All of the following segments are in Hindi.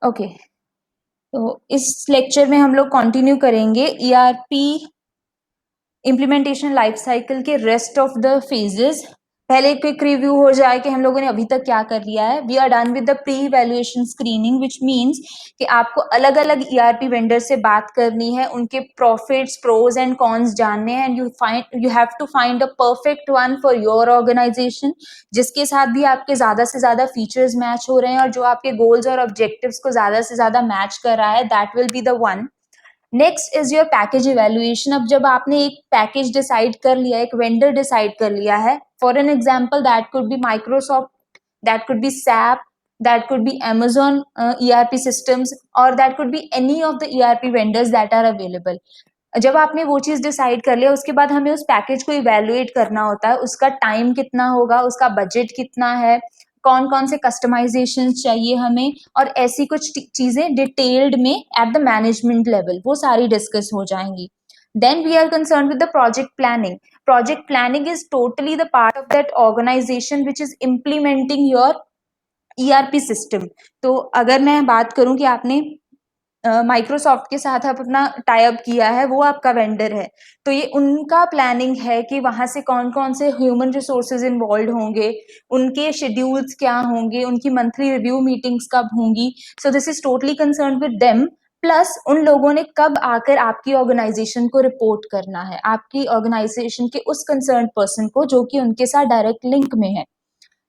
ओके, तो इस लेक्चर में हम लोग कंटिन्यू करेंगे ईआरपी इम्प्लीमेंटेशन लाइफ साइकिल के रेस्ट ऑफ द फेजेस। पहले एक क्विक रिव्यू हो जाए कि हम लोगों ने अभी तक क्या कर लिया है। We are done with the pre evaluation screening, which means कि आपको अलग अलग ईआरपी वेंडर से बात करनी है, उनके प्रॉफिट्स, प्रोज एंड कॉन्स जानने हैं, and you have to find a perfect one for your organisation, जिसके साथ भी आपके ज्यादा से ज्यादा फीचर्स मैच हो रहे हैं और जो आपके गोल्स और ऑब्जेक्टिव्स को ज्यादा से ज्यादा मैच कर रहा है, that will be the one. Next is your package evaluation. अब जब आपने एक पैकेज डिसाइड कर लिया, एक वेंडर डिसाइड कर लिया है, for an example that could be Microsoft, that could be SAP, that could be Amazon ERP systems, और that could be any of the ERP vendors that are available. जब आपने वो चीज डिसाइड कर लिया, उसके बाद हमें उस पैकेज को इवेल्युएट करना होता है। उसका टाइम कितना होगा, उसका बजट कितना है, कौन कौन से कस्टमाइजेशन चाहिए हमें, और ऐसी कुछ चीजें डिटेल्ड में एट द मैनेजमेंट लेवल वो सारी डिस्कस हो जाएंगी। Then we are concerned with the project planning. Project planning is totally the part of that organization which is implementing your ERP system. तो अगर मैं बात करूं कि आपने माइक्रोसॉफ्ट के साथ आप अपना टाई अप किया है, वो आपका वेंडर है, तो ये उनका प्लानिंग है कि वहां से कौन कौन से ह्यूमन रिसोर्सेज इन्वॉल्व होंगे, उनके शेड्यूल्स क्या होंगे, उनकी मंथली रिव्यू मीटिंग्स कब होंगी। सो this is totally concern with them. Plus उन लोगों ने कब आकर आपकी ऑर्गेनाइजेशन को रिपोर्ट करना है, आपकी ऑर्गेनाइजेशन के उस कंसर्न पर्सन को जो कि उनके साथ डायरेक्ट लिंक में है।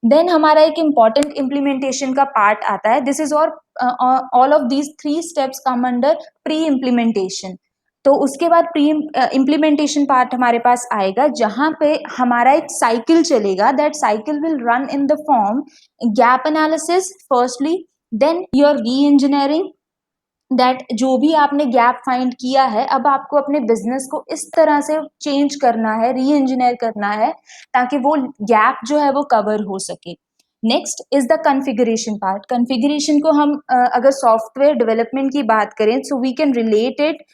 देन हमारा एक इम्पॉर्टेंट इम्प्लीमेंटेशन का पार्ट आता है। This is all of these three steps come under pre implementation. तो उसके बाद प्री इम्प्लीमेंटेशन पार्ट हमारे पास आएगा, जहां पे हमारा एक साइकिल चलेगा। That cycle will run in the form gap analysis firstly, then your reengineering, that जो भी आपने गैप फाइंड किया है, अब आपको अपने बिजनेस को इस तरह से चेंज करना है, री इंजीनियर करना है, ताकि वो गैप जो है वो कवर हो सके। Next is the configuration part. Configuration को हम अगर सॉफ्टवेयर डेवलपमेंट की बात करें, so we can relate it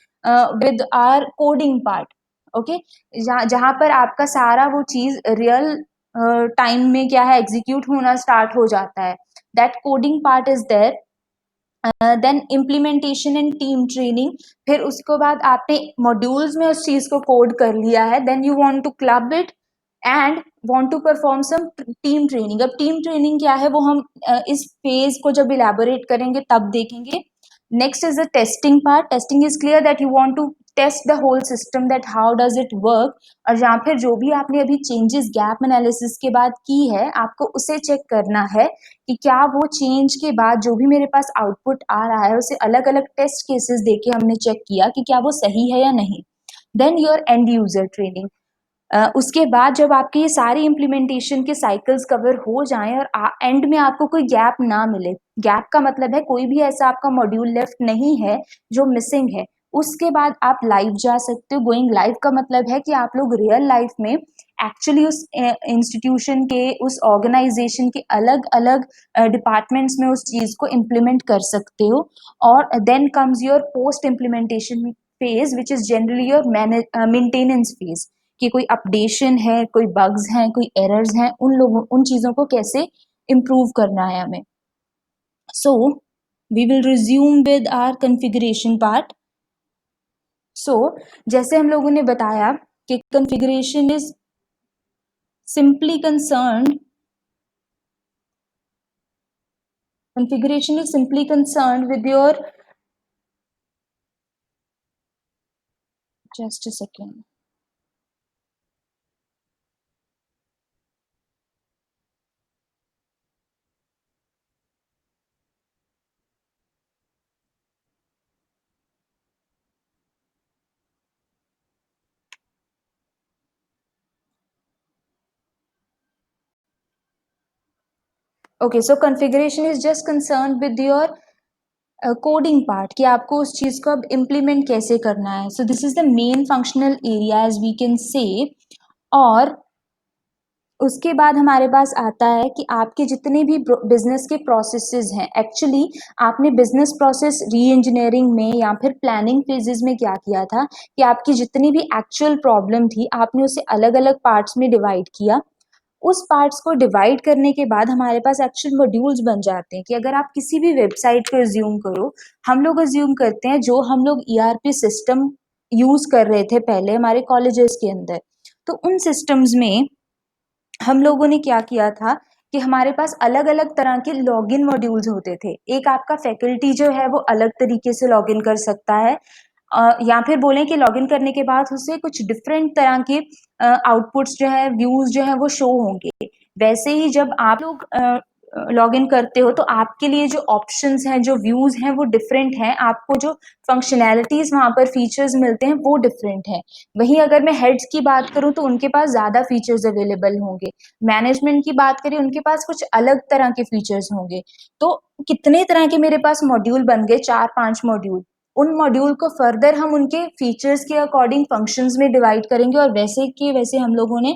with our coding part. Okay, जहां पर आपका सारा वो चीज रियल टाइम में क्या है, एग्जीक्यूट होना स्टार्ट हो जाता है। That coding part is there. Then implementation and team training. फिर उसके बाद आपने मॉड्यूल्स में उस चीज को कोड कर लिया है, then you want to club it and want to perform some team training. अब टीम ट्रेनिंग क्या है वो हम इस फेज को जब इलेबोरेट करेंगे तब देखेंगे। Next is the testing part. Testing is clear that you want to test the whole system, that how does it work, और जहाँ फिर जो भी आपने अभी चेंजेस गैप एनालिसिस के बाद की है, आपको उसे चेक करना है कि क्या वो चेंज के बाद जो भी मेरे पास आउटपुट आ रहा है, उसे अलग अलग टेस्ट केसेस देके हमने चेक किया कि क्या वो सही है या नहीं। Then your end user training. उसके बाद जब आपकी ये सारी इम्प्लीमेंटेशन के साइकिल्स कवर हो जाएं और एंड में आपको कोई गैप ना मिले, गैप का मतलब है कोई भी ऐसा आपका मॉड्यूल लेफ्ट नहीं है जो मिसिंग है, उसके बाद आप लाइव जा सकते हो। गोइंग लाइव का मतलब है कि आप लोग रियल लाइफ में एक्चुअली उस इंस्टीट्यूशन के, उस ऑर्गेनाइजेशन के अलग अलग डिपार्टमेंट्स में उस चीज को इम्प्लीमेंट कर सकते हो। और then comes your post implementation phase, which is generally your maintenance phase, कि कोई अपडेशन है, कोई बग्स हैं, कोई एरर्स हैं, उन चीजों को कैसे इम्प्रूव करना है हमें। So we will resume with our configuration part. So जैसे हम लोगों ने बताया कि configuration is simply concerned with your, just a second. Okay, so configuration is just concerned with your coding part, कि आपको उस चीज को अब इम्प्लीमेंट कैसे करना है। So this is the main functional area as we can say. और उसके बाद हमारे पास आता है कि आपके जितने भी बिजनेस के प्रोसेसेस हैं, एक्चुअली आपने बिजनेस प्रोसेस री इंजीनियरिंग में या फिर प्लानिंग फेजेस में क्या किया था कि आपकी जितनी भी एक्चुअल प्रॉब्लम थी, आपने उसे अलग अलग पार्ट्स में डिवाइड किया। उस पार्ट्स को डिवाइड करने के बाद हमारे पास एक्चुअल मॉड्यूल्स बन जाते हैं कि अगर आप किसी भी वेबसाइट को अज्यूम करो, हम लोग अज्यूम करते हैं जो हम लोग ईआरपी सिस्टम यूज कर रहे थे पहले हमारे कॉलेजेस के अंदर, तो उन सिस्टम्स में हम लोगों ने क्या किया था कि हमारे पास अलग अलग तरह के लॉगिन मॉड्यूल्स होते थे। एक आपका फैकल्टी जो है वो अलग तरीके से लॉगिन कर सकता है, या फिर बोलें कि लॉगिन करने के बाद उसे कुछ डिफरेंट तरह के आउटपुट्स जो है, व्यूज जो है वो शो होंगे। वैसे ही जब आप लोग लॉगिन करते हो तो आपके लिए जो ऑप्शंस हैं, जो व्यूज हैं वो डिफरेंट हैं, आपको जो फंक्शनैलिटीज वहां पर फीचर्स मिलते हैं वो डिफरेंट हैं। वहीं अगर मैं हेड्स की बात करूं तो उनके पास ज्यादा फीचर्स अवेलेबल होंगे। मैनेजमेंट की बात करें, उनके पास कुछ अलग तरह के फीचर्स होंगे। तो कितने तरह के मेरे पास मॉड्यूल बन गए, 4-5 मॉड्यूल। उन मॉड्यूल को फर्दर हम उनके फीचर्स के अकॉर्डिंग फंक्शंस में डिवाइड करेंगे और वैसे के वैसे हम लोगों ने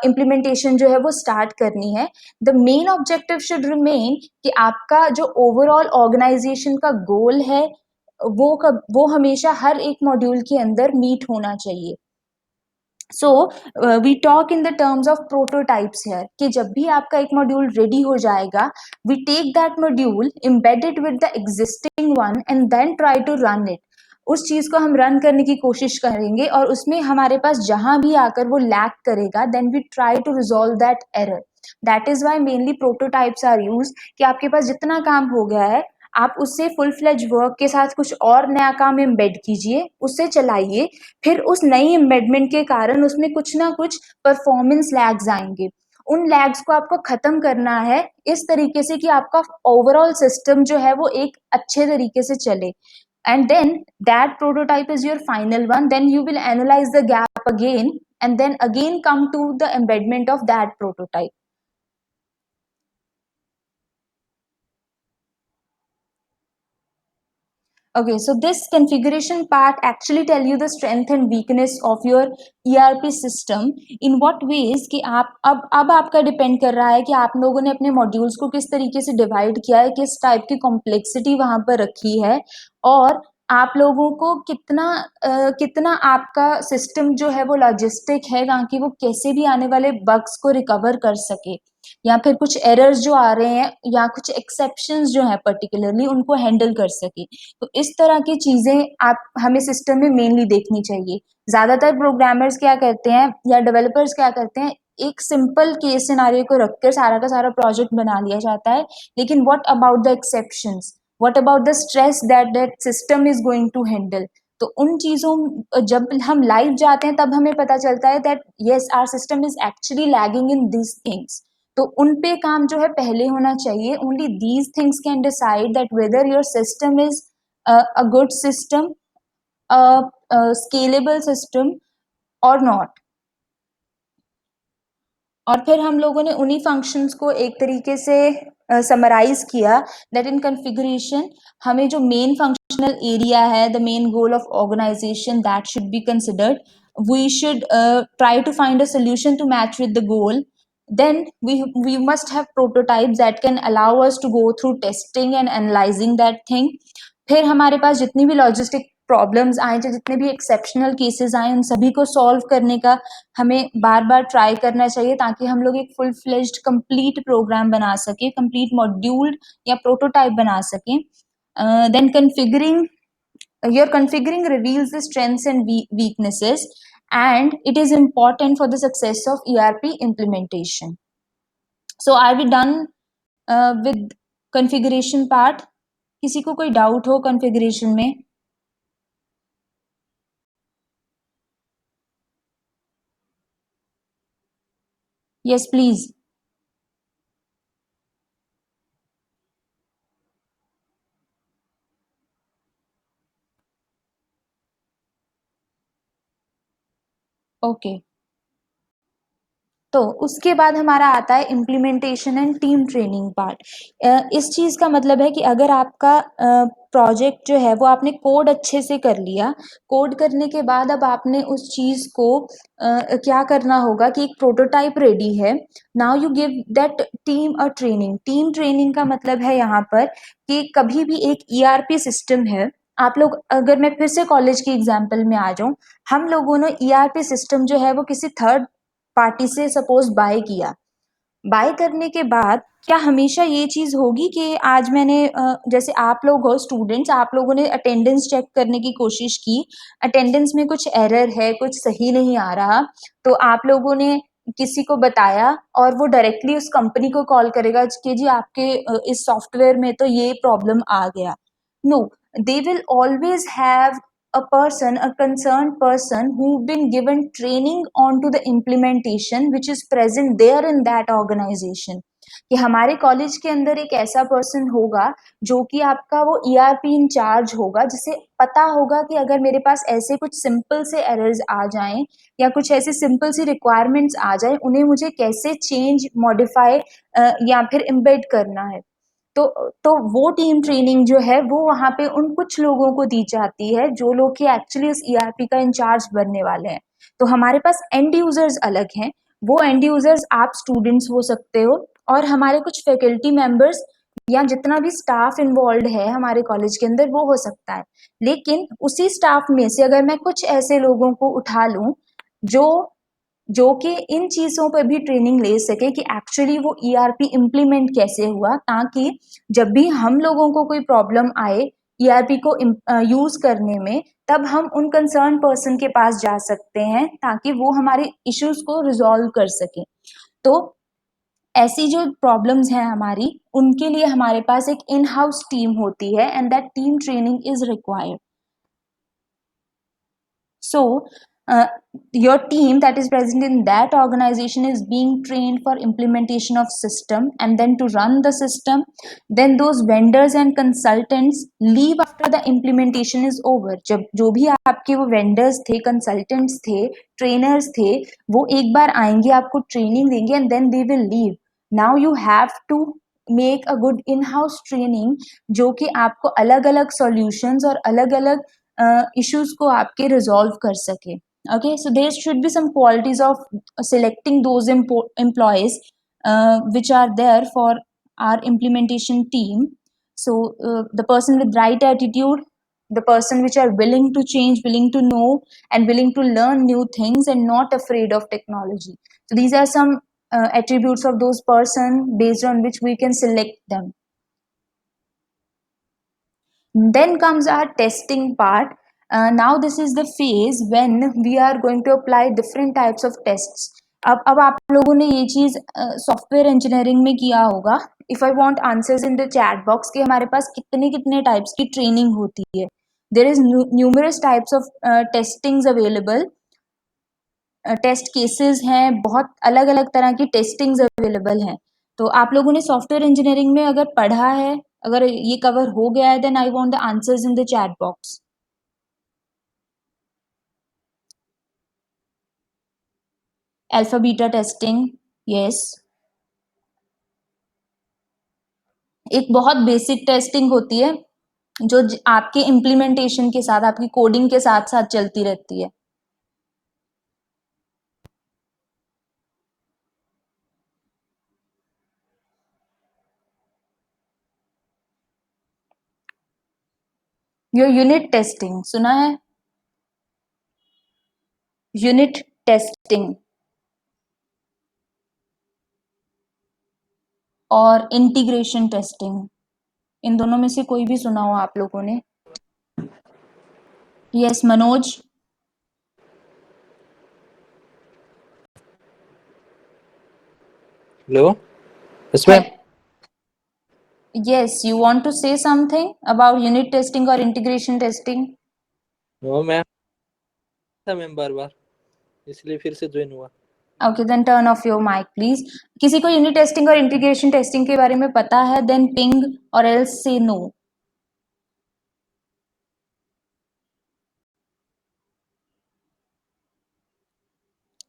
इम्प्लीमेंटेशन जो है वो स्टार्ट करनी है। The main objective should remain कि आपका जो ओवरऑल ऑर्गेनाइजेशन का गोल है वो हमेशा हर एक मॉड्यूल के अंदर मीट होना चाहिए। So we talk in the terms of prototypes here कि जब भी आपका एक मॉड्यूल रेडी हो जाएगा, we take that module, embed it with the existing one and then try to run it. उस चीज को हम रन करने की कोशिश करेंगे और उसमें हमारे पास जहां भी आकर वो लैक करेगा, then we try to resolve that error. That is why mainly prototypes are use कि आपके पास जितना काम हो गया है, आप उससे फुल फ्लेज वर्क के साथ कुछ और नया काम एम्बेड कीजिए, उससे चलाइए। फिर उस नई एम्बेडमेंट के कारण उसमें कुछ ना कुछ परफॉर्मेंस लैग्स आएंगे। उन लैग्स को आपको खत्म करना है इस तरीके से कि आपका ओवरऑल सिस्टम जो है वो एक अच्छे तरीके से चले। And then that prototype is your final one. Then you will analyze the gap again and then again come to the embedment of that prototype. Okay, so this configuration part actually tell you the strength and weakness of your ERP system. In what ways कि आप अब आपका डिपेंड कर रहा है कि आप लोगों ने अपने मॉड्यूल्स को किस तरीके से डिवाइड किया है, किस टाइप की कॉम्प्लेक्सिटी वहां पर रखी है, और आप लोगों को कितना आपका सिस्टम जो है वो लॉजिस्टिक है ताकि वो कैसे भी आने वाले बग्स को रिकवर कर सके, या फिर कुछ एरर्स जो आ रहे हैं या कुछ एक्सेप्शंस जो हैं पर्टिकुलरली उनको हैंडल कर सके। तो इस तरह की चीजें आप हमें सिस्टम में मेनली देखनी चाहिए। ज्यादातर प्रोग्रामर्स क्या करते हैं या डेवलपर्स क्या करते हैं, एक सिंपल केस सिनारियो को रखकर सारा का सारा प्रोजेक्ट बना लिया जाता है, लेकिन what about the exceptions, what about the stress that that system is going to handle. तो उन चीजों जब हम लाइव जाते हैं तब हमें पता चलता है that yes our system is actually lagging in this things. तो उन पे काम जो है पहले होना चाहिए। Only these things can decide that whether your system is a good system, a scalable system or not। और फिर हम लोगों ने उन्हीं फंक्शंस को एक तरीके से समराइज किया दैट इन कॉन्फ़िगरेशन हमें जो मेन फंक्शनल एरिया है, the main goal of organisation, that should be considered. We should try to find a solution to match with the goal। Then we must have prototypes that can allow us to go through testing and analyzing that thing। फिर हमारे पास जितनी भी लॉजिस्टिक प्रॉब्लम्स आए, जितने भी एक्सेप्शनल केसेस आए, उन सभी को सॉल्व करने का हमें बार बार ट्राई करना चाहिए ताकि हम लोग एक फुल फ्लेज्ड कंप्लीट प्रोग्राम बना सके, कंप्लीट मॉड्यूल या प्रोटोटाइप बना सकें। Then configuring reveals the strengths and weaknesses, and it is important for the success of ERP implementation। So are we done with configuration part? किसी को कोई डाउट हो कॉन्फ़िगरेशन में? Yes please. ओके, तो उसके बाद हमारा आता है implementation and team training part. इस चीज़ का मतलब है कि अगर आपका प्रोजेक्ट जो है वो आपने कोड अच्छे से कर लिया, कोड करने के बाद अब आपने उस चीज़ को क्या करना होगा कि एक प्रोटोटाइप रेडी है। Now you give that team a training. Team training का मतलब है यहाँ पर कि कभी भी एक ईआरपी सिस्टम है, आप लोग, अगर मैं फिर से कॉलेज की एग्जाम्पल में आ जाऊं, हम लोगों ने ईआरपी सिस्टम जो है वो किसी थर्ड पार्टी से सपोज बाय किया। बाय करने के बाद क्या हमेशा ये चीज़ होगी कि आज मैंने जैसे आप लोग हो स्टूडेंट्स, आप लोगों ने अटेंडेंस चेक करने की कोशिश की, अटेंडेंस में कुछ एरर है, कुछ सही नहीं आ रहा, तो आप लोगों ने किसी को बताया और वो डायरेक्टली उस कंपनी को कॉल करेगा कि जी आपके इस सॉफ्टवेयर में तो ये प्रॉब्लम आ गया। No, they will always have a person, a concerned person who've been given training onto the implementation which is present there in that organization. कि हमारे कॉलेज के अंदर एक ऐसा पर्सन होगा जो कि आपका वो ईआरपी इंचार्ज होगा, जिसे पता होगा कि अगर मेरे पास ऐसे कुछ सिंपल से एरर्स आ जाएं या कुछ ऐसी सिंपल सी रिक्वायरमेंट्स आ जाए, उन्हें मुझे कैसे चेंज, मॉडिफाई या फिर इम्बेड करना है। तो वो टीम ट्रेनिंग जो है वो वहाँ पे उन कुछ लोगों को दी जाती है जो लोग कि एक्चुअली उस ईआरपी का इंचार्ज बनने वाले हैं। तो हमारे पास एंड यूजर्स अलग हैं, वो एंड यूजर्स आप स्टूडेंट्स हो सकते हो और हमारे कुछ फैकल्टी मेंबर्स या जितना भी स्टाफ इन्वॉल्व है हमारे कॉलेज के अंदर वो हो सकता है। लेकिन उसी स्टाफ में से अगर मैं कुछ ऐसे लोगों को उठा लूं जो जो कि इन चीज़ों पे भी ट्रेनिंग ले सके कि एक्चुअली वो ईआरपी इम्प्लीमेंट कैसे हुआ, ताकि जब भी हम लोगों को कोई प्रॉब्लम आए ईआरपी को यूज़ करने में, तब हम उन कंसर्न पर्सन के पास जा सकते हैं ताकि वो हमारे इश्यूज़ को रिज़ॉल्व कर सकें। तो ऐसी जो प्रॉब्लम्स हैं हमारी, उनके लिए हमारे पास एक इन हाउस टीम होती है and that team training is required. So, your team that is present in that organization is being trained for implementation of system and then to run the system. Then those vendors and consultants leave after the implementation is over. जब जो भी आपके वो vendors थे, consultants थे, trainers थे, वो एक बार आएंगे, आपको ट्रेनिंग देंगे and then they will leave. Now you have to make a good in-house training जो कि आपको अलग-अलग solutions और अलग-अलग issues को आपके resolve कर सके. Okay, so there should be some qualities of selecting those employees which are there for our implementation team. So the person with right attitude, the person which are willing to change, willing to know, and willing to learn new things, and not afraid of technology. So these are some attributes of those person based on which we can select them. Then comes our testing part. Now this is the phase when we are going to apply different types of tests. अब आप लोगों ने ये चीज़ सॉफ्टवेयर इंजीनियरिंग में किया होगा. If I want answers in the chat box कि हमारे पास कितने कितने टाइप्स की ट्रेनिंग होती है. There is numerous types of testings available. Test cases हैं, बहुत अलग अलग तरह की टेस्टिंग्स अवेलेबल हैं. तो आप लोगों ने सॉफ्टवेयर इंजीनियरिंग में अगर पढ़ा है, अगर ये कवर हो गया है, then I want the answers in the chat box. Alpha beta testing, yes. एक बहुत बेसिक टेस्टिंग होती है जो आपके इम्प्लीमेंटेशन के साथ, आपकी कोडिंग के साथ साथ चलती रहती है. यो यूनिट टेस्टिंग सुना है? यूनिट टेस्टिंग और इंटीग्रेशन टेस्टिंग, इन दोनों में से कोई भी सुना हो आप लोगों ने? Yes Manoj. Hello. Yes ma'am. Yes, you want to say something about unit testing or integration testing? No ma'am. था मैम बार बार, इसलिए फिर से ज्वाइन हुआ. Okay, then turn off your mic, please. किसी को यूनिट टेस्टिंग और इंटीग्रेशन टेस्टिंग के बारे में पता है? Then ping or else say no.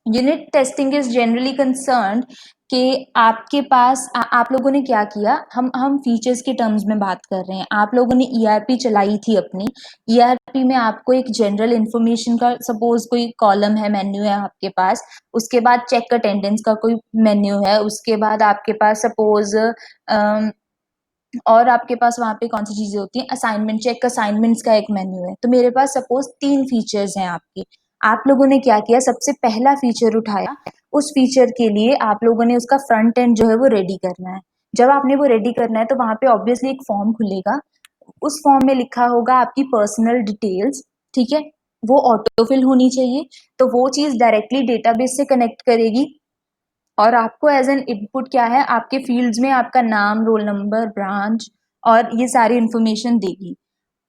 Unit testing is generally concerned कि आपके पास आप लोगों ने क्या किया, हम फीचर्स के टर्म्स में बात कर रहे हैं. आप लोगों ने ईआरपी चलाई थी अपनी. ईआरपी में आपको एक जनरल इंफॉर्मेशन का सपोज कोई कॉलम है, मेन्यू है आपके पास. उसके बाद चेक अटेंडेंस का कोई मेन्यू है. उसके बाद आपके पास सपोज और आपके पास वहाँ पे कौन सी चीजें होती हैं, असाइनमेंट, चेक असाइनमेंट्स का एक मेन्यू है. तो मेरे पास सपोज 3 फीचर्स हैं आपके. आप लोगों ने क्या किया, सबसे पहला फीचर उठाया, उस फीचर के लिए आप लोगों ने उसका फ्रंट एंड जो है वो रेडी करना है। जब आपने वो रेडी करना है तो वहां पे ऑब्वियसली एक फॉर्म खुलेगा, उस फॉर्म में लिखा होगा आपकी पर्सनल डिटेल्स, ठीक है, वो ऑटोफिल होनी चाहिए। तो वो चीज डायरेक्टली डेटाबेस से कनेक्ट करेगी और आपको एज एन इनपुट क्या है, आपके फील्ड्स में आपका नाम, रोल नंबर, ब्रांच और ये सारी इंफॉर्मेशन देगी।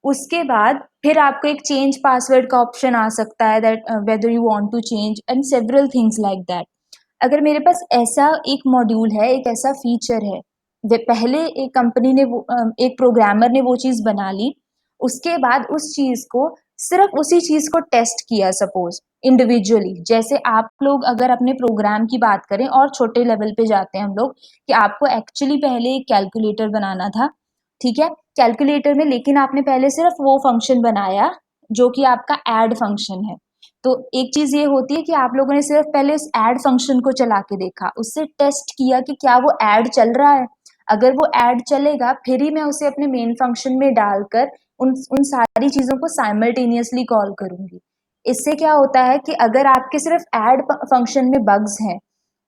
उसके बाद फिर आपको एक चेंज पासवर्ड का ऑप्शन आ सकता है, that whether you want to change and several things like that. अगर मेरे पास ऐसा एक मॉड्यूल है, एक ऐसा फीचर है, पहले एक कंपनी ने एक प्रोग्रामर ने वो चीज बना ली, उसके बाद उस चीज को सिर्फ उसी चीज को टेस्ट किया, सपोज इंडिविजुअली, जैसे आप लोग अगर अपने प्रोग्राम की बात करें और छोटे लेवल पे जाते हैं हम लोग, कि आपको एक्चुअली पहले एक कैलकुलेटर बनाना था, ठीक है, कैलकुलेटर में, लेकिन आपने पहले सिर्फ वो फंक्शन बनाया जो कि आपका ऐड फंक्शन है। तो एक चीज ये होती है कि आप लोगों ने सिर्फ पहले उस ऐड फंक्शन को चला के देखा, उससे टेस्ट किया कि क्या वो ऐड चल रहा है। अगर वो ऐड चलेगा फिर ही मैं उसे अपने मेन फंक्शन में डालकर उन उन सारी चीजों को साइमल्टेनियसली कॉल करूंगी। इससे क्या होता है कि अगर आपके सिर्फ ऐड फंक्शन में बग्स हैं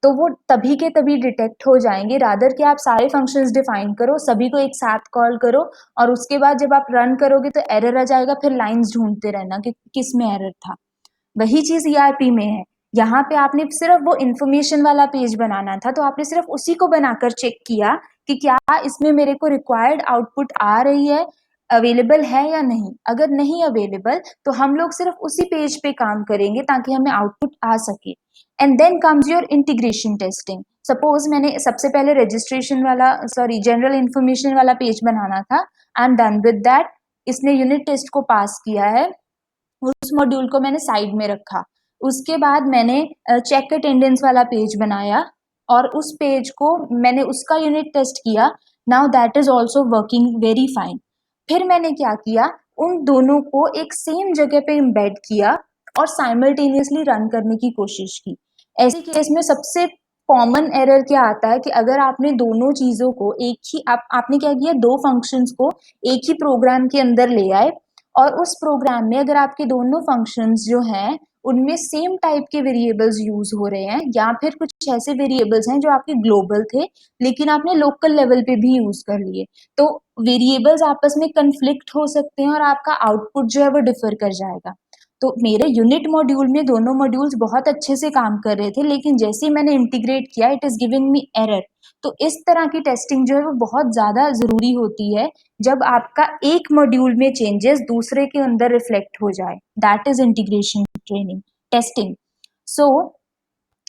तो वो तभी के तभी डिटेक्ट हो जाएंगे, रादर कि आप सारे फंक्शंस डिफाइन करो, सभी को एक साथ कॉल करो और उसके बाद जब आप रन करोगे तो एरर आ जाएगा, फिर लाइंस ढूंढते रहना कि किस में एरर था। वही चीज ईआरपी में है। यहाँ पे आपने सिर्फ वो इन्फॉर्मेशन वाला पेज बनाना था, तो आपने सिर्फ उसी को बनाकर चेक किया कि क्या इसमें मेरे को रिक्वायर्ड आउटपुट आ रही है, अवेलेबल है या नहीं। अगर नहीं अवेलेबल तो हम लोग सिर्फ उसी पेज पे काम करेंगे ताकि हमें आउटपुट आ सके। And then comes your integration testing. Suppose मैंने सबसे पहले रजिस्ट्रेशन वाला, सॉरी, जनरल इंफॉर्मेशन वाला पेज बनाना था, I am done with that, इसने यूनिट टेस्ट को पास किया है, उस मॉड्यूल को मैंने साइड में रखा। उसके बाद मैंने चेक अटेंडेंस वाला पेज बनाया और उस पेज को मैंने उसका यूनिट टेस्ट किया। Now that is also working very fine. फिर मैंने क्या किया, उन दोनों को एक सेम जगह पे इम्बेड किया और साइमल्टेनियसली रन करने की कोशिश की। ऐसे केस में सबसे कॉमन एरर क्या आता है कि अगर आपने दोनों चीजों को एक ही आपने क्या किया, दो फंक्शंस को एक ही प्रोग्राम के अंदर ले आए और उस प्रोग्राम में अगर आपके दोनों फंक्शंस जो हैं उनमें सेम टाइप के वेरिएबल्स यूज हो रहे हैं, या फिर कुछ ऐसे वेरिएबल्स हैं जो आपके ग्लोबल थे लेकिन आपने लोकल लेवल पे भी यूज कर लिए, तो वेरिएबल्स आपस में कन्फ्लिक्ट हो सकते हैं और आपका आउटपुट जो है वो डिफर कर जाएगा। तो मेरे यूनिट मॉड्यूल में दोनों मॉड्यूल्स बहुत अच्छे से काम कर रहे थे, लेकिन जैसे ही मैंने इंटीग्रेट किया it is giving me error. तो इस तरह की टेस्टिंग जो है वो बहुत ज्यादा जरूरी होती है, जब आपका एक मॉड्यूल में चेंजेस दूसरे के अंदर रिफ्लेक्ट हो जाए, that is integration training testing. So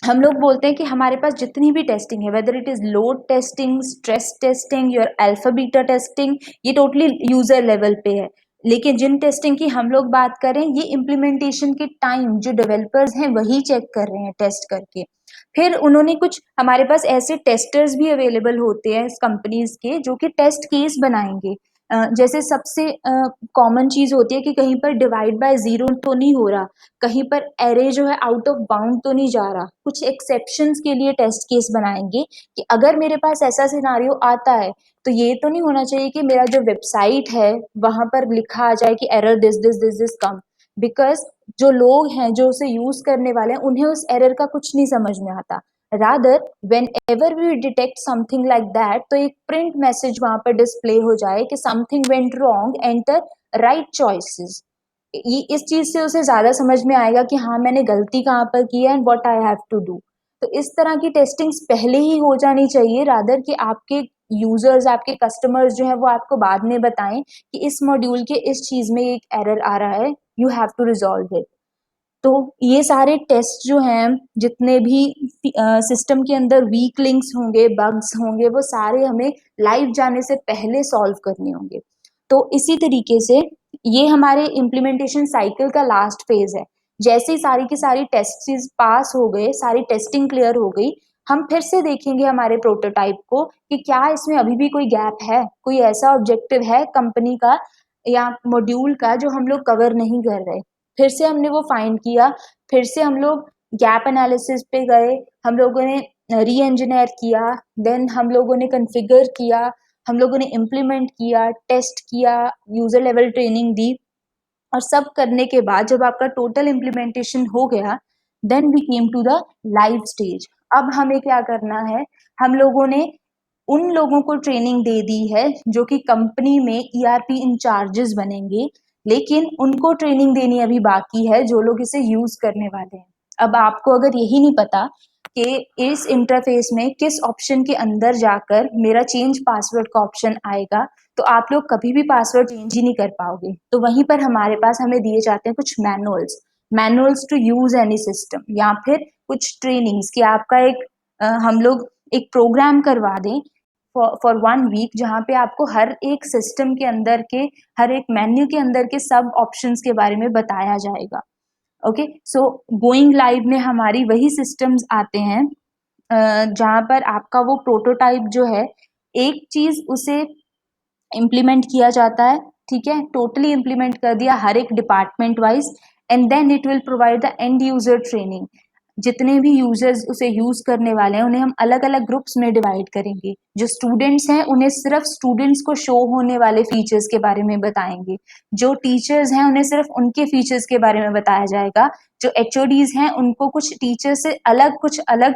हम लोग बोलते हैं कि हमारे पास जितनी भी टेस्टिंग है, whether it is load testing, stress testing, your alpha beta testing, ये टोटली यूजर लेवल पे है। लेकिन जिन टेस्टिंग की हम लोग बात करें, ये इम्प्लीमेंटेशन के टाइम जो डेवलपर्स हैं वही चेक कर रहे हैं टेस्ट करके। फिर उन्होंने कुछ, हमारे पास ऐसे टेस्टर्स भी अवेलेबल होते हैं इस कंपनीज के जो कि टेस्ट केस बनाएंगे। जैसे सबसे कॉमन चीज होती है कि कहीं पर डिवाइड बाय जीरो तो नहीं हो रहा, कहीं पर एरे जो है आउट ऑफ बाउंड तो नहीं जा रहा। कुछ एक्सेप्शंस के लिए टेस्ट केस बनाएंगे कि अगर मेरे पास ऐसा सिनारियो आता है तो ये तो नहीं होना चाहिए कि मेरा जो वेबसाइट है वहां पर लिखा आ जाए कि error this this this this come, because जो लोग हैं जो उसे यूज करने वाले हैं उन्हें उस एरर का कुछ नहीं समझ में आता। Rather whenever we detect something like that, तो एक प्रिंट मैसेज वहां पर डिस्प्ले हो जाए कि something went wrong, enter right choices. ये इस चीज से उसे ज्यादा समझ में आएगा कि हाँ मैंने गलती कहाँ पर की है and what I have to do. तो इस तरह की टेस्टिंग्स पहले ही हो जानी चाहिए, रादर कि आपके यूजर्स, आपके कस्टमर्स जो है वो आपको बाद में बताएं कि इस मॉड्यूल के इस चीज में एक एरर आ रहा है, you have to resolve it. तो ये सारे टेस्ट जो हैं, जितने भी सिस्टम के अंदर वीक लिंक्स होंगे, बग्स होंगे, वो सारे हमें लाइव जाने से पहले सॉल्व करने होंगे। तो इसी तरीके से ये हमारे इम्प्लीमेंटेशन साइकिल का लास्ट फेज है। जैसे ही सारी की सारी टेस्ट पास हो गए, सारी टेस्टिंग क्लियर हो गई, हम फिर से देखेंगे हमारे प्रोटोटाइप को कि क्या इसमें अभी भी कोई गैप है, कोई ऐसा ऑब्जेक्टिव है कंपनी का या मॉड्यूल का जो हम लोग कवर नहीं कर रहे। फिर से हमने वो फाइंड किया, फिर से हम लोग गैप एनालिसिस पे गए, हम लोगों ने री इंजीनियर किया, देन हम लोगों ने कॉन्फ़िगर किया, हम लोगों ने इम्प्लीमेंट किया, टेस्ट किया, यूजर लेवल ट्रेनिंग दी, और सब करने के बाद जब आपका टोटल इम्प्लीमेंटेशन हो गया, then we came to the live stage. अब हमें क्या करना है, हम लोगों ने उन लोगों को ट्रेनिंग दे दी है जो कि कंपनी में ईआरपी इंचार्जेस बनेंगे, लेकिन उनको ट्रेनिंग देनी अभी बाकी है जो लोग इसे यूज करने वाले हैं। अब आपको अगर यही नहीं पता कि इस इंटरफेस में किस ऑप्शन के अंदर जाकर मेरा चेंज पासवर्ड का ऑप्शन आएगा, तो आप लोग कभी भी पासवर्ड चेंज ही नहीं कर पाओगे। तो वहीं पर हमारे पास हमें दिए जाते हैं कुछ manuals to use any system, या फिर कुछ ट्रेनिंग्स कि आपका एक हम लोग एक प्रोग्राम करवा दें फॉर 1 वीक, जहाँ पे आपको हर एक सिस्टम के अंदर के, हर एक मेन्यू के अंदर के सब ऑप्शंस के बारे में बताया जाएगा। ओके, सो गोइंग लाइव में हमारी वही सिस्टम्स आते हैं जहाँ पर आपका वो प्रोटोटाइप जो है, एक चीज उसे इम्प्लीमेंट किया जाता है, ठीक है, टोटली इम्प्लीमेंट कर दिया हर एक department wise, and then it will provide the end user training. जितने भी यूजर्स उसे यूज करने वाले हैं उन्हें हम अलग अलग ग्रुप्स में डिवाइड करेंगे। जो स्टूडेंट्स हैं उन्हें सिर्फ स्टूडेंट्स को शो होने वाले फीचर्स के बारे में बताएंगे, जो टीचर्स हैं उन्हें सिर्फ उनके फीचर्स के बारे में बताया जाएगा, जो एचओडीज हैं उनको कुछ टीचर से अलग कुछ अलग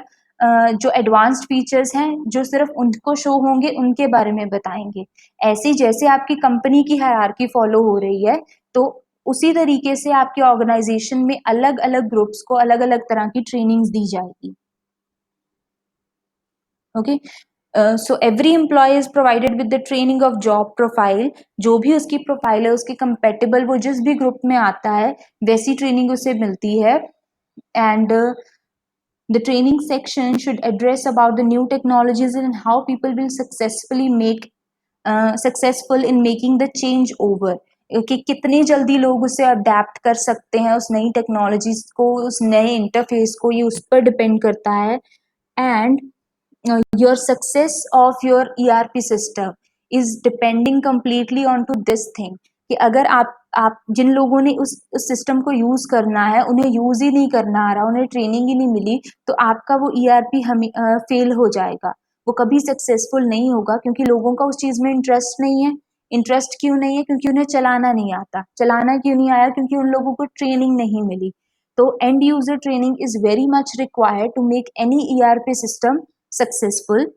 जो एडवांस्ड फीचर्स हैं जो सिर्फ उनको शो होंगे उनके बारे में बताएंगे। ऐसी जैसे आपकी कंपनी की हायरार्की फॉलो हो रही है, तो उसी तरीके से आपके ऑर्गेनाइजेशन में अलग अलग ग्रुप्स को अलग अलग तरह की ट्रेनिंग्स दी जाएगी। Okay, so every employee is provided with the training of job profile. जो भी उसकी प्रोफाइल है उसके कंपेटेबल वो जिस भी ग्रुप में आता है वैसी ट्रेनिंग उसे मिलती है। And the training section should address about the new technologies and how people will successfully make successful in making the change over, कि कितनी जल्दी लोग उसे अडेप्ट कर सकते हैं उस नई टेक्नोलॉजीज को, उस नए इंटरफेस को, ये उस पर डिपेंड करता है। And your success of your ERP system is depending completely on to this thing, कि अगर आप जिन लोगों ने उस सिस्टम को यूज करना है उन्हें यूज ही नहीं करना आ रहा, उन्हें ट्रेनिंग ही नहीं मिली, तो आपका वो ERP हमें फेल हो जाएगा, वो कभी सक्सेसफुल नहीं होगा, क्योंकि लोगों का उस चीज में इंटरेस्ट नहीं है। इंटरेस्ट क्यों नहीं है? क्योंकि उन्हें चलाना नहीं आता। चलाना क्यों नहीं आया? क्योंकि उन लोगों को ट्रेनिंग नहीं मिली। तो end user training is very much required to make any ERP system successful,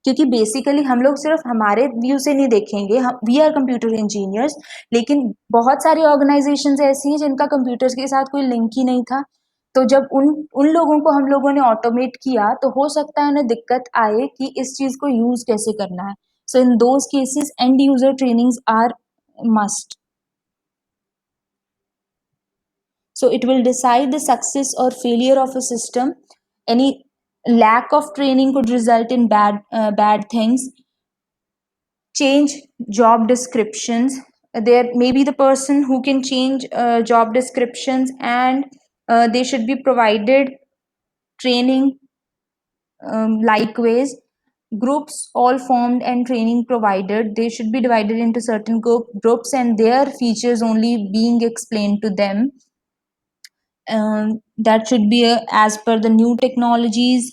क्योंकि बेसिकली हम लोग सिर्फ हमारे व्यू से नहीं देखेंगे, हम वी आर कंप्यूटर इंजीनियर्स, लेकिन बहुत सारी ऑर्गेनाइजेशंस ऐसी हैं जिनका कंप्यूटर्स के साथ कोई लिंक ही नहीं था। तो जब उन उन लोगों को हम लोगों ने ऑटोमेट किया तो हो सकता है उन्हें दिक्कत आए कि इस चीज को यूज कैसे करना है। So in those cases and user trainings are must. So it will decide the success or failure of a system. Any lack of training could result in bad things. Change job descriptions. There may be the person who can change job descriptions, and they should be provided training likewise. Groups all formed and training provided, they should be divided into certain groups and their features only being explained to them. That should be as per the new technologies,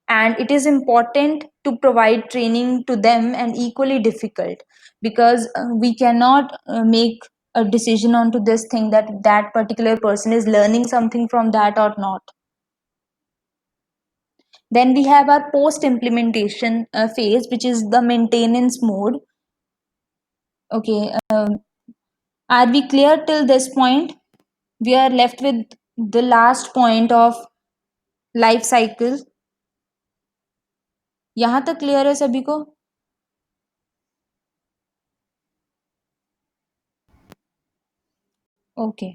and it is important to provide training to them, and equally difficult, because we cannot make a decision onto this thing that that particular person is learning something from that or not. Then we have our post implementation phase, which is the maintenance mode. Okay, are we clear till this point? We are left with the last point of life cycle. यहाँ तक क्लियर है सभी को? ओके,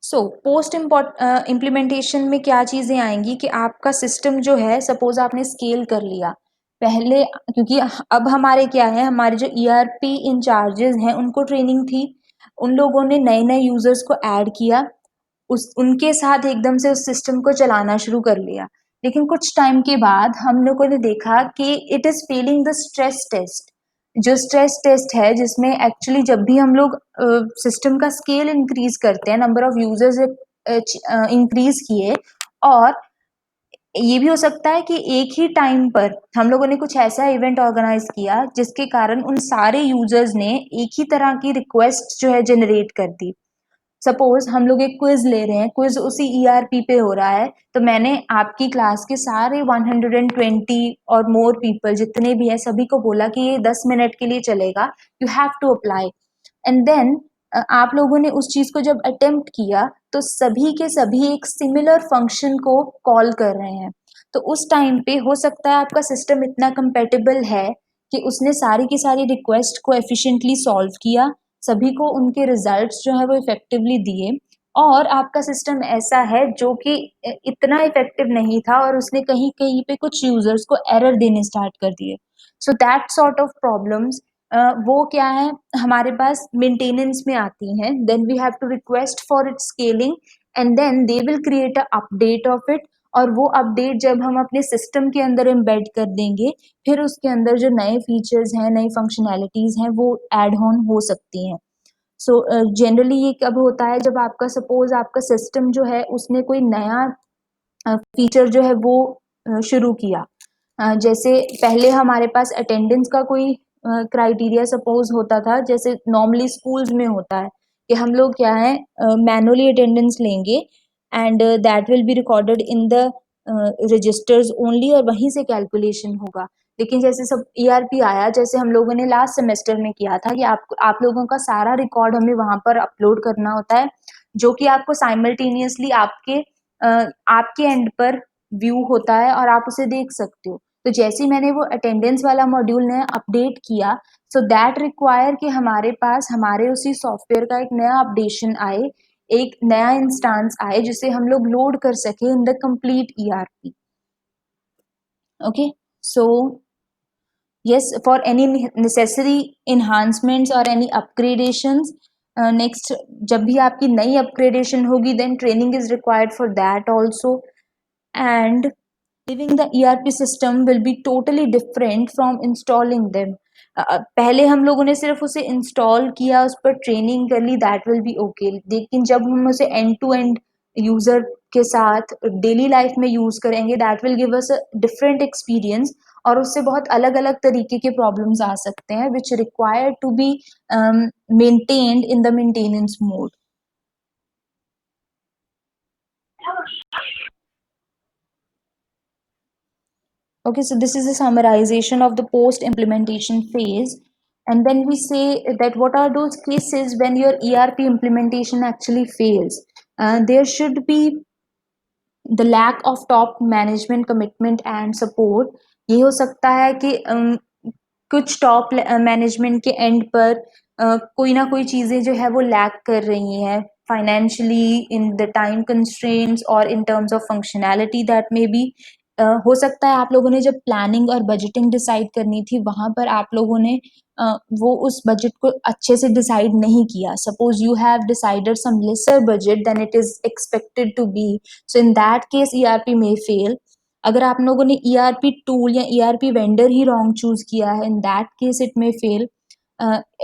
सो पोस्ट इम्प्लीमेंटेशन में क्या चीज़ें आएंगी कि आपका सिस्टम जो है, सपोज आपने स्केल कर लिया पहले, क्योंकि अब हमारे क्या है, हमारे जो ERP इंचार्जेस हैं उनको ट्रेनिंग थी, उन लोगों ने नए नए यूजर्स को ऐड किया, उनके साथ एकदम से उस सिस्टम को चलाना शुरू कर लिया। लेकिन कुछ टाइम के बाद हम लोगों ने देखा कि it is failing the stress test. जो स्ट्रेस टेस्ट है जिसमें एक्चुअली जब भी हम लोग सिस्टम का स्केल इंक्रीज करते हैं, नंबर ऑफ यूजर्स इंक्रीज किए, और ये भी हो सकता है कि एक ही टाइम पर हम लोगों ने कुछ ऐसा इवेंट ऑर्गेनाइज किया जिसके कारण उन सारे यूजर्स ने एक ही तरह की रिक्वेस्ट जो है जनरेट कर दी। सपोज हम लोग एक क्विज ले रहे हैं, क्विज उसी ईआरपी पे हो रहा है, तो मैंने आपकी क्लास के सारे 120 और मोर पीपल जितने भी हैं सभी को बोला कि ये 10 मिनट के लिए चलेगा, you have to apply. And then आप लोगों ने उस चीज को जब अटेम्प्ट किया तो सभी के सभी एक सिमिलर फंक्शन को कॉल कर रहे हैं। तो उस टाइम पे हो सकता है आपका सिस्टम इतना कंपेटेबल है कि उसने सारी की सारी रिक्वेस्ट को एफिशिएंटली सॉल्व किया, सभी को उनके रिजल्ट्स जो है वो इफेक्टिवली दिए, और आपका सिस्टम ऐसा है जो कि इतना इफेक्टिव नहीं था और उसने कहीं कहीं पे कुछ यूजर्स को एरर देने स्टार्ट कर दिए। So that sort of problems वो क्या है हमारे पास मेंटेनेंस में आती हैं। Then we have to request for it scaling and then they will create a update of it, और वो अपडेट जब हम अपने सिस्टम के अंदर एम्बेड कर देंगे, फिर उसके अंदर जो नए फीचर्स हैं, नई फंक्शनैलिटीज हैं, वो एड ऑन हो सकती हैं। सो जनरली ये कब होता है, जब आपका सपोज आपका सिस्टम जो है उसने कोई नया फीचर जो है वो शुरू किया। जैसे पहले हमारे पास अटेंडेंस का कोई क्राइटेरिया सपोज होता था, जैसे नॉर्मली स्कूल्स में होता है कि हम लोग क्या है मैनुअली अटेंडेंस लेंगे and that will be recorded in the registers only, और वहीं से कैलकुलेशन होगा। लेकिन जैसे सब ईआरपी आया, जैसे हम लोगों ने लास्ट सेमेस्टर में किया था कि आप लोगों का सारा रिकॉर्ड हमें वहां पर अपलोड करना होता है, जो कि आपको साइमल्टेनियसली आपके एंड पर व्यू होता है और आप उसे देख सकते हो। तो जैसे ही मैंने वो अटेंडेंस वाला मॉड्यूल ने अपडेट किया, सो दैट रिक्वायर कि हमारे पास हमारे उसी सॉफ्टवेयर का एक नया अपडेशन आए, एक नया इंस्टांस आए जिसे हम लोग लोड कर सके in the complete ERP. Okay, so yes, for any necessary enhancements or any upgradations, next जब भी आपकी नई upgradation होगी then training is required for that also, and living the ERP system will be totally different from installing them. पहले हम लोगों ने सिर्फ उसे इंस्टॉल किया, उस पर ट्रेनिंग कर ली, दैट विल बी ओके, लेकिन जब हम उसे एंड टू एंड यूजर के साथ डेली लाइफ में यूज करेंगे, that will give us a different experience, और उससे बहुत अलग अलग तरीके के प्रॉब्लम्स आ सकते हैं which require to be maintained in the maintenance mode. Okay, so this is a summarization of the post implementation phase. And then we say that what are those cases when your ERP implementation actually fails? There should be the lack of top management commitment and support. ये हो सकता है कि कुछ टॉप मैनेजमेंट के एंड पर कोई ना कोई चीज़ें जो है वो लैक कर रही हैं, financially, in the time constraints और in terms of functionality that may be. हो सकता है आप लोगों ने जब प्लानिंग और बजटिंग डिसाइड करनी थी वहाँ पर आप लोगों ने वो उस बजट को अच्छे से डिसाइड नहीं किया। Suppose you have decided some lesser budget then it is expected to be, so in that case ERP may fail. अगर आप लोगों ने ईआरपी टूल या ईआरपी वेंडर ही रॉन्ग चूज किया है, in that case it may fail.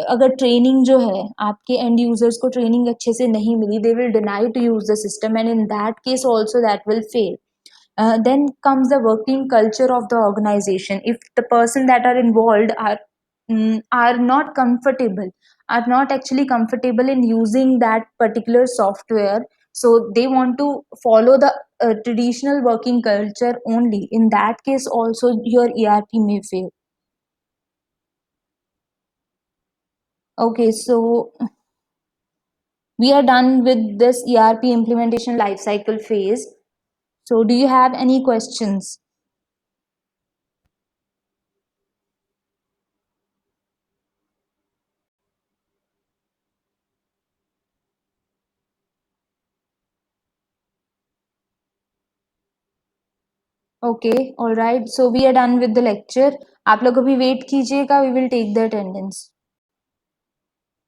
अगर ट्रेनिंग जो है आपके एंड यूजर्स को ट्रेनिंग अच्छे से नहीं मिली, they will deny to use the system and in that case also that will fail. Then comes the working culture of the organization. If the person that are involved are not comfortable, are not actually comfortable in using that particular software, so they want to follow the traditional working culture only, in that case also your ERP may fail. Okay, so we are done with this ERP implementation lifecycle phase. So do you have any questions? Okay, alright, so we are done with the lecture. आप लोग अभी वेट कीजिएगा, we will take the attendance.